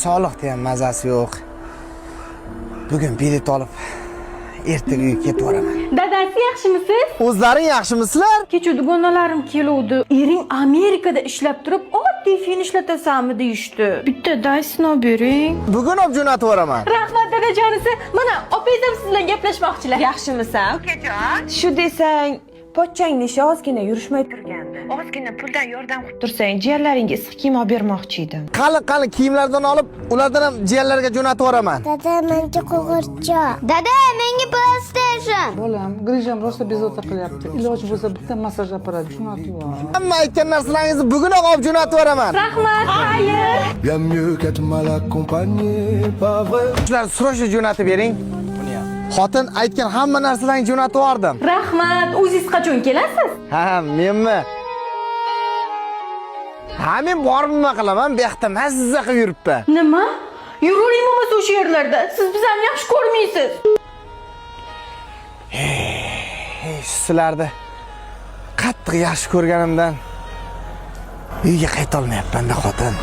Soliqda ham mazasi yo'q. Bugun bilet olib, ertaga uyga ketib boraman. Dadasi yaxshimisiz? O'zlaring yaxshimisizlar? Kecha dugonalarim keluvdi. Ering Amerikada ishlab turib, oddiy fen ishlatasanmi deyishdi. Bitta Dyson bering. Bugun olib jo'natib boraman. Rahmat dadajonisi. Mana opangizam siz bilan gaplashmoqchilar. Yaxshimisan? Ukajon, shu desang, pochchangni ishi ozgina yurishmay turgandi. Ozgina puldan yordam qilib tursang, jiyanlaringga issiq kiyim olib bermoqchi edim. Qani kiyimlardan olib, ulardan ham jiyanlarga jo'natib boraman. Dada, menga qo'g'irchoq. Dada, menga PlayStation. Bolam, Grijam rosa bezovta qilyapti. Iloji bo'lsa bitta massaj apparati jo'natib yubor. Hamma aytgan narsalaringizni bugunoq olib jo'natib boraman. Rahmat. Xayr. Bien mieux qu'être mal accompagné, pas vrai. Shular srochni jo'natib bering. Xotin aytgan hamma narsalarni jo'natib yubordim. Rahmat. O'zingiz qachon kelasiz? Ha, menmi? Ha, men borib nima qilaman? Bu yoqda mazza qilib yuribman. Nima? Yururing bo'lmasa o'sha yerlarda. Siz bizlarni yaxshi ko'rmaysiz. Sizlarni qattiq yaxshi ko'rganimdan uyga qayta olmayapman-da xotin.